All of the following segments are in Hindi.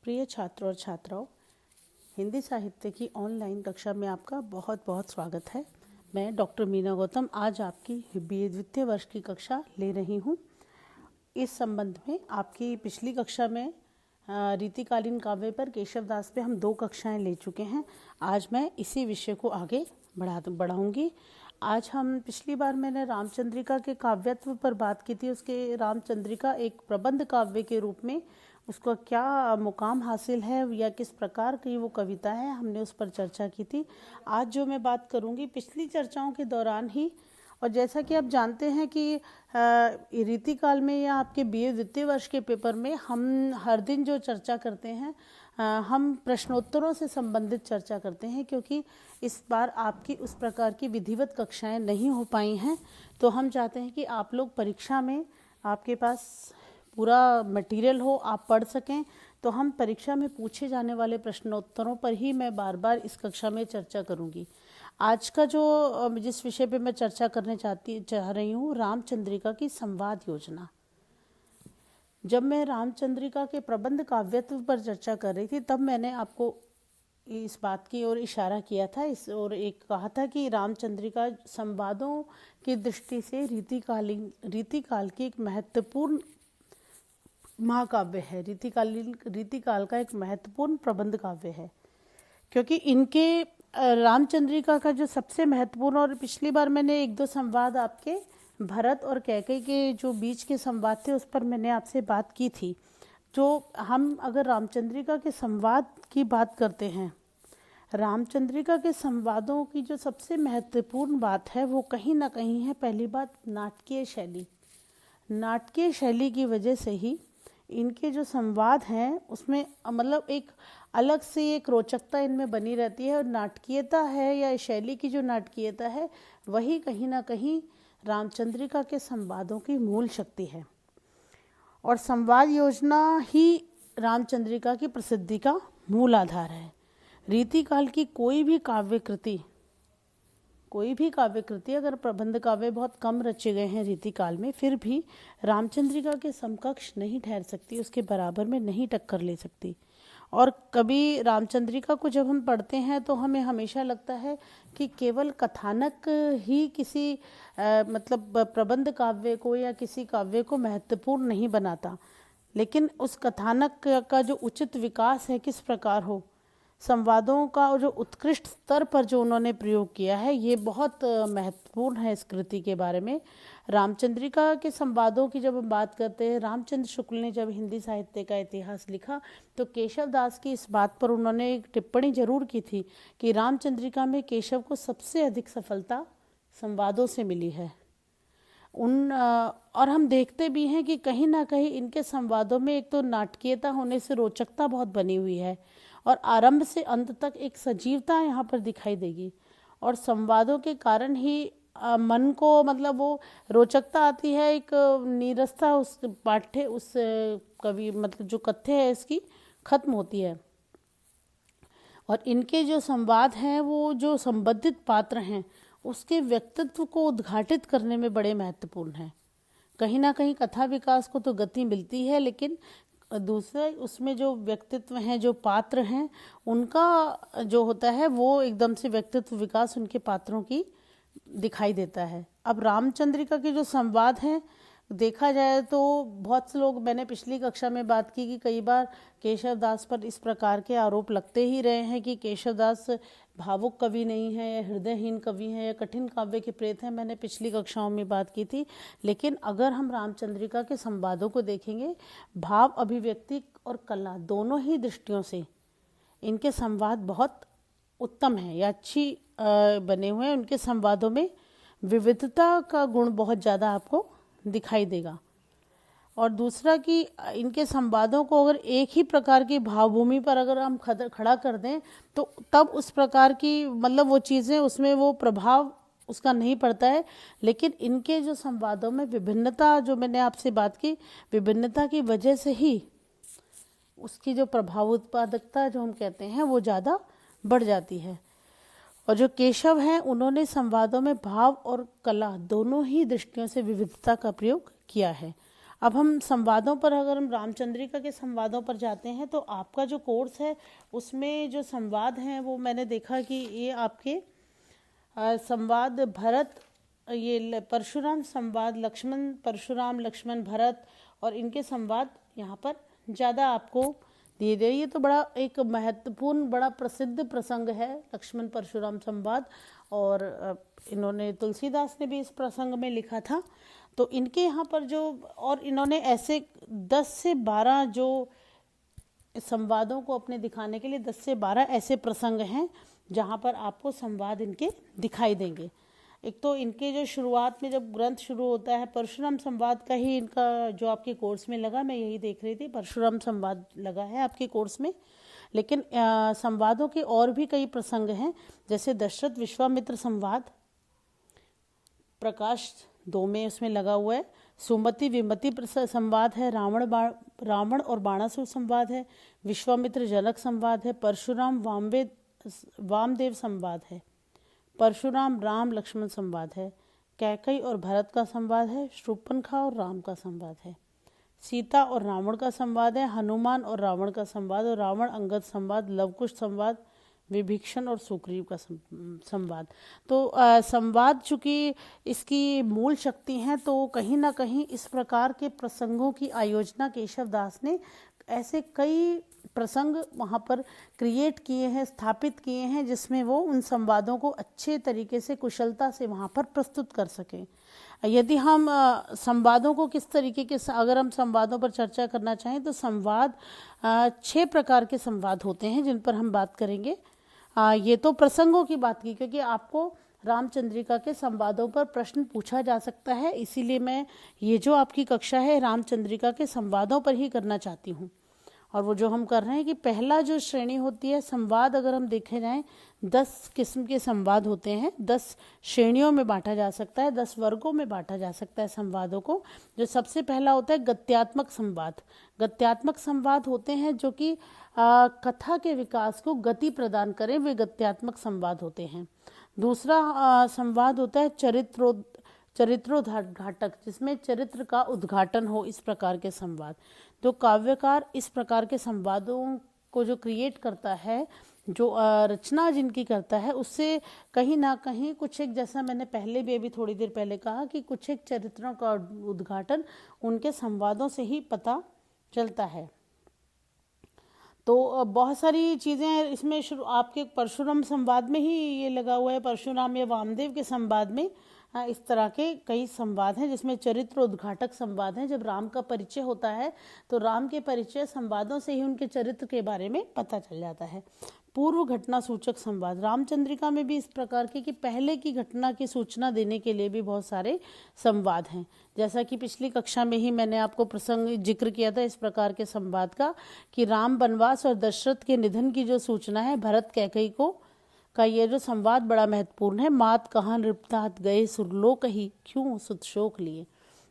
प्रिय छात्रों और छात्राओं, हिंदी साहित्य की ऑनलाइन कक्षा में आपका बहुत बहुत स्वागत है। मैं डॉक्टर मीना गौतम आज आपकी बीए द्वितीय वर्ष की कक्षा ले रही हूँ। इस संबंध में आपकी पिछली कक्षा में रीतिकालीन काव्य पर केशवदास पे हम 2 कक्षाएं ले चुके हैं। आज मैं इसी विषय को आगे बढ़ाऊंगी। आज हम पिछली बार मैंने रामचंद्रिका के काव्यत्व पर बात की थी। उसके रामचंद्रिका एक प्रबंध काव्य के रूप में उसका क्या मुकाम हासिल है या किस प्रकार की वो कविता है, हमने उस पर चर्चा की थी। आज जो मैं बात करूंगी पिछली चर्चाओं के दौरान ही, और जैसा कि आप जानते हैं कि रीतिकाल में या आपके बीए द्वितीय वर्ष के पेपर में हम हर दिन जो चर्चा करते हैं हम प्रश्नोत्तरों से संबंधित चर्चा करते हैं, क्योंकि इस बार आपकी उस प्रकार की विधिवत कक्षाएं नहीं हो पाई हैं। तो हम चाहते हैं कि आप लोग परीक्षा में आपके पास पूरा मटेरियल हो, आप पढ़ सकें। तो हम परीक्षा में पूछे जाने वाले प्रश्नोत्तरों पर ही मैं बार बार इस कक्षा में चर्चा करूंगी। आज का जो जिस विषय पे मैं चर्चा करने चाह रही हूँ, रामचंद्रिका की संवाद योजना। जब मैं रामचंद्रिका के प्रबंध काव्यत्व पर चर्चा कर रही थी तब मैंने आपको इस बात की ओर इशारा किया था, इस और एक कहा था कि रामचंद्रिका संवादों की दृष्टि से रीतिकाल की एक महत्वपूर्ण महाकाव्य है। रीतिकाल का एक महत्वपूर्ण प्रबंध काव्य है, क्योंकि इनके रामचंद्रिका का जो सबसे महत्वपूर्ण, और पिछली बार मैंने 1-2 संवाद आपके भरत और कैकेयी के जो बीच के संवाद थे उस पर मैंने आपसे बात की थी। जो हम अगर रामचंद्रिका के संवाद की बात करते हैं, रामचंद्रिका के संवादों की जो सबसे महत्वपूर्ण बात है वो कहीं ना कहीं है, पहली बात नाटकीय शैली। नाटकीय शैली की वजह से ही इनके जो संवाद हैं उसमें मतलब एक अलग से एक रोचकता इनमें बनी रहती है, और नाटकीयता है या शैली की जो नाटकीयता है वही कहीं ना कहीं रामचंद्रिका के संवादों की मूल शक्ति है। और संवाद योजना ही रामचंद्रिका की प्रसिद्धि का मूल आधार है। रीतिकाल की कोई भी काव्य कृति अगर प्रबंध काव्य बहुत कम रचे गए हैं रीतिकाल में, फिर भी रामचंद्रिका के समकक्ष नहीं ठहर सकती, उसके बराबर में नहीं टक्कर ले सकती। और कभी रामचंद्रिका को जब हम पढ़ते हैं तो हमें हमेशा लगता है कि केवल कथानक ही किसी मतलब प्रबंध काव्य को या किसी काव्य को महत्वपूर्ण नहीं बनाता, लेकिन उस कथानक का जो उचित विकास है किस प्रकार हो, संवादों का जो उत्कृष्ट स्तर पर जो उन्होंने प्रयोग किया है, ये बहुत महत्वपूर्ण है इस कृति के बारे में। रामचंद्रिका के संवादों की जब हम बात करते हैं, रामचंद्र शुक्ल ने जब हिंदी साहित्य का इतिहास लिखा तो केशवदास की इस बात पर उन्होंने एक टिप्पणी जरूर की थी कि रामचंद्रिका में केशव को सबसे अधिक सफलता संवादों से मिली है। और हम देखते भी हैं कि कहीं ना कहीं इनके संवादों में एक तो नाटकीयता होने से रोचकता बहुत बनी हुई है, और आरंभ से अंत तक एक सजीवता यहाँ पर दिखाई देगी। और संवादों के कारण ही मन को मतलब वो रोचकता आती है, एक नीरसता उस पाठ्य उस कवि मतलब जो कथ्य है इसकी खत्म होती है। और इनके जो संवाद हैं वो जो संबंधित पात्र हैं उसके व्यक्तित्व को उद्घाटित करने में बड़े महत्वपूर्ण हैं। कहीं ना कहीं कथा विकास को तो गति मिलती है, लेकिन दूसरे उसमें जो व्यक्तित्व हैं, जो पात्र हैं, उनका जो होता है वो एकदम से व्यक्तित्व विकास उनके पात्रों की दिखाई देता है। अब रामचंद्रिका के जो संवाद हैं देखा जाए तो बहुत से लोग, मैंने पिछली कक्षा में बात की कि कई बार केशवदास पर इस प्रकार के आरोप लगते ही रहे हैं कि केशवदास भावुक कवि नहीं है या हृदयहीन कवि है या कठिन काव्य के प्रेत हैं। मैंने पिछली कक्षाओं में बात की थी, लेकिन अगर हम रामचंद्रिका के संवादों को देखेंगे, भाव अभिव्यक्ति और कला दोनों ही दृष्टियों से इनके संवाद बहुत उत्तम हैं या अच्छी बने हुए हैं। उनके संवादों में विविधता का गुण बहुत ज़्यादा आपको दिखाई देगा। और दूसरा कि इनके संवादों को अगर एक ही प्रकार की भावभूमि पर अगर हम खड़ा कर दें तो तब उस प्रकार की मतलब वो चीज़ें उसमें वो प्रभाव उसका नहीं पड़ता है। लेकिन इनके जो संवादों में विभिन्नता, जो मैंने आपसे बात की, विभिन्नता की वजह से ही उसकी जो प्रभाव उत्पादकता जो हम कहते हैं वो ज़्यादा बढ़ जाती है। और जो केशव हैं उन्होंने संवादों में भाव और कला दोनों ही दृष्टियों से विविधता का प्रयोग किया है। अब हम संवादों पर, अगर हम रामचंद्रिका के संवादों पर जाते हैं तो आपका जो कोर्स है उसमें जो संवाद हैं वो मैंने देखा कि ये आपके संवाद भरत, ये परशुराम संवाद, लक्ष्मण परशुराम, लक्ष्मण भरत, और इनके संवाद यहाँ पर ज़्यादा आपको दिए गए। ये तो बड़ा एक महत्वपूर्ण, बड़ा प्रसिद्ध प्रसंग है लक्ष्मण परशुराम संवाद, और इन्होंने, तुलसीदास ने भी इस प्रसंग में लिखा था। तो इनके यहाँ पर जो, और इन्होंने ऐसे 10 से 12 जो संवादों को अपने दिखाने के लिए 10 से 12 ऐसे प्रसंग हैं जहाँ पर आपको संवाद इनके दिखाई देंगे। एक तो इनके जो शुरुआत में जब ग्रंथ शुरू होता है, परशुराम संवाद का ही इनका जो आपके कोर्स में लगा, मैं यही देख रही थी, परशुराम संवाद लगा है आपके कोर्स में। लेकिन संवादों के और भी कई प्रसंग हैं, जैसे दशरथ विश्वामित्र संवाद, प्रकाश 2 में उसमें लगा हुआ है। सुमति विमति संवाद है, रावण और बाणासुर संवाद है, विश्वामित्र जनक संवाद है, परशुराम वामदेव संवाद है, परशुराम राम लक्ष्मण संवाद है, कैकई और भरत का संवाद है, शूर्पणखा और राम का संवाद है, सीता और रावण का संवाद है, हनुमान और रावण का संवाद, और रावण अंगद संवाद, लवकुश संवाद, विभीषण और सुग्रीव का संवाद। तो संवाद चूँकि इसकी मूल शक्ति हैं, तो कहीं ना कहीं इस प्रकार के प्रसंगों की आयोजना केशव दास ने ऐसे कई प्रसंग वहाँ पर क्रिएट किए हैं, स्थापित किए हैं, जिसमें वो उन संवादों को अच्छे तरीके से, कुशलता से वहाँ पर प्रस्तुत कर सकें। यदि हम संवादों को किस तरीके के, अगर हम संवादों पर चर्चा करना चाहें तो संवाद 6 प्रकार के संवाद होते हैं जिन पर हम बात करेंगे। ये तो प्रसंगों की बात की, क्योंकि आपको रामचंद्रिका के संवादों पर प्रश्न पूछा जा सकता है, इसीलिए मैं ये जो आपकी कक्षा है रामचंद्रिका के संवादों पर ही करना चाहती हूँ। और वो जो हम कर रहे हैं कि पहला जो श्रेणी होती है संवाद, अगर हम देखे जाएं 10 किस्म के संवाद होते हैं, 10 श्रेणियों में बांटा जा सकता है, 10 वर्गों में बांटा जा सकता है संवादों को। जो सबसे पहला होता है गद्यात्मक संवाद। गद्यात्मक संवाद होते हैं जो कि कथा के विकास को गति प्रदान करें, वे गद्यात्मक संवाद होते हैं। दूसरा संवाद होता है चरित्रोद्घाटक, जिसमें चरित्र का उद्घाटन हो, इस प्रकार के संवाद। तो काव्यकार इस प्रकार के संवादों को जो क्रिएट करता है, जो रचना जिनकी करता है, उससे कहीं ना कहीं कुछ एक, जैसा मैंने पहले भी अभी थोड़ी देर पहले कहा कि कुछ एक चरित्रों का उद्घाटन उनके संवादों से ही पता चलता है। तो बहुत सारी चीज़ें इसमें आपके परशुराम संवाद में ही ये लगा हुआ है, परशुराम या वामदेव के संवाद में इस तरह के कई संवाद हैं, जिसमें चरित्र उद्घाटक संवाद हैं। जब राम का परिचय होता है तो राम के परिचय संवादों से ही उनके चरित्र के बारे में पता चल जाता है। पूर्व घटना सूचक संवाद, रामचंद्रिका में भी इस प्रकार के कि पहले की घटना की सूचना देने के लिए भी बहुत सारे संवाद हैं। जैसा कि पिछली कक्षा में ही मैंने आपको प्रसंग जिक्र किया था इस प्रकार के संवाद का, कि राम वनवास और दशरथ के निधन की जो सूचना है भरत कैकई को का, ये जो संवाद बड़ा महत्वपूर्ण है। मात कहाँ नृपतात गए सुरलोक ही, क्यों सुत शोक लिए।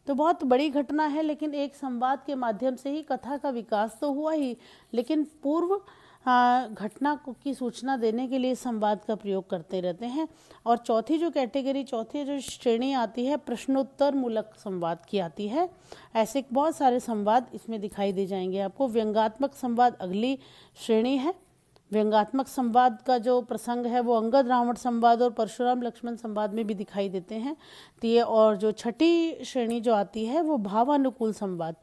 तो बहुत बड़ी घटना है, लेकिन एक संवाद के माध्यम से ही कथा का विकास तो हुआ ही, लेकिन पूर्व घटना की सूचना देने के लिए संवाद का प्रयोग करते रहते हैं। और चौथी जो कैटेगरी, चौथी जो श्रेणी आती है, प्रश्नोत्तर मूलक संवाद की आती है। ऐसे बहुत सारे संवाद इसमें दिखाई दे जाएंगे आपको। व्यंग्यात्मक संवाद अगली श्रेणी है। व्यंग्यात्मक संवाद का जो प्रसंग है वो अंगद रावण संवाद और परशुराम लक्ष्मण संवाद में भी दिखाई देते हैं। तो ये, और जो छठी श्रेणी जो आती है वो भावानुकूल संवाद,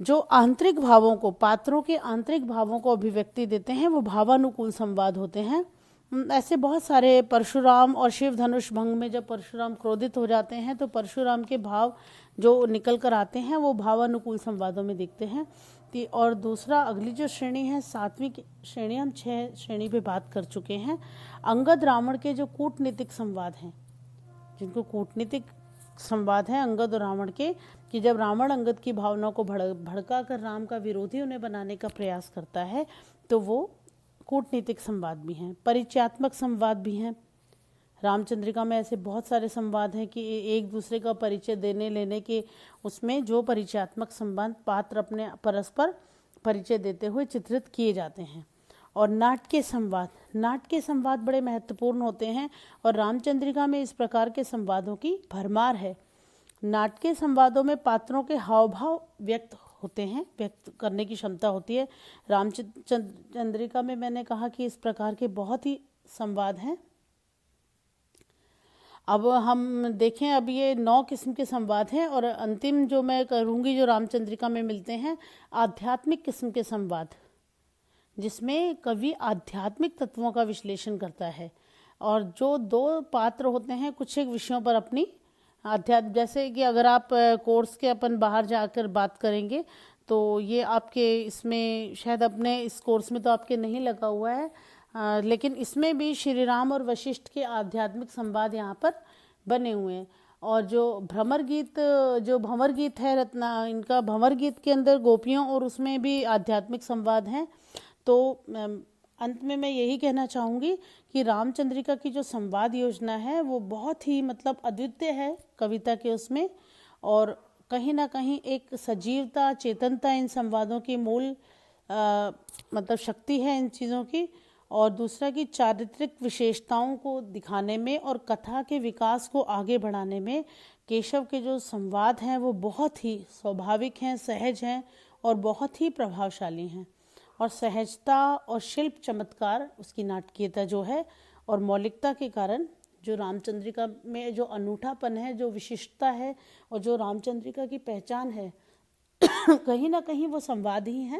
जो आंतरिक भावों को, पात्रों के आंतरिक भावों को अभिव्यक्ति देते हैं, वो भावानुकूल संवाद होते हैं। ऐसे बहुत सारे, परशुराम और शिव धनुष भंग में जब परशुराम क्रोधित हो जाते हैं तो परशुराम के भाव जो निकल कर आते हैं वो भावानुकूल संवादों में दिखते हैं। और दूसरा, अगली जो श्रेणी है 7वीं श्रेणी, हम 6 श्रेणी पे बात कर चुके हैं। अंगद रावण के जो कूटनीतिक संवाद हैं, जिनको कूटनीतिक संवाद है अंगद और रावण के, कि जब रावण अंगद की भावनाओं को भड़का कर राम का विरोधी उन्हें बनाने का प्रयास करता है, तो वो कूटनीतिक संवाद भी हैं। परिचयात्मक संवाद भी हैं। रामचंद्रिका में ऐसे बहुत सारे संवाद हैं कि एक दूसरे का परिचय देने लेने के, उसमें जो परिचयात्मक संवाद, पात्र अपने परस्पर परिचय देते हुए चित्रित किए जाते हैं। और नाटकीय संवाद, नाटकीय संवाद बड़े महत्वपूर्ण होते हैं और रामचंद्रिका में इस प्रकार के संवादों की भरमार है। नाटकीय संवादों में पात्रों के हाव भाव व्यक्त होते हैं, व्यक्त करने की क्षमता होती है। रामचंद्रिका में मैंने कहा कि इस प्रकार के बहुत ही संवाद हैं। अब हम देखें, अब ये 9 किस्म के संवाद हैं और अंतिम जो मैं करूँगी जो रामचंद्रिका में मिलते हैं, आध्यात्मिक किस्म के संवाद, जिसमें कवि आध्यात्मिक तत्वों का विश्लेषण करता है और जो 2 पात्र होते हैं कुछ एक विषयों पर अपनी अध्यात्म, जैसे कि अगर आप कोर्स के अपन बाहर जाकर बात करेंगे तो ये आपके इसमें शायद अपने इस कोर्स में तो आपके नहीं लगा हुआ है, लेकिन इसमें भी श्री राम और वशिष्ठ के आध्यात्मिक संवाद यहाँ पर बने हुए हैं। और जो भ्रमर गीत है इनका भंवर गीत के अंदर गोपियों और उसमें भी आध्यात्मिक संवाद हैं। तो अंत में मैं यही कहना चाहूँगी कि रामचंद्रिका की जो संवाद योजना है वो बहुत ही मतलब अद्वितीय है कविता के उसमें, और कहीं ना कहीं एक सजीवता चेतनता इन संवादों की मूल मतलब शक्ति है इन चीज़ों की। और दूसरा कि चारित्रिक विशेषताओं को दिखाने में और कथा के विकास को आगे बढ़ाने में केशव के जो संवाद हैं वो बहुत ही स्वाभाविक हैं, सहज हैं और बहुत ही प्रभावशाली हैं। और सहजता और शिल्प चमत्कार उसकी नाटकीयता जो है और मौलिकता के कारण जो रामचंद्रिका में जो अनूठापन है, जो विशिष्टता है और जो रामचंद्रिका की पहचान है कहीं ना कहीं वो संवाद ही हैं।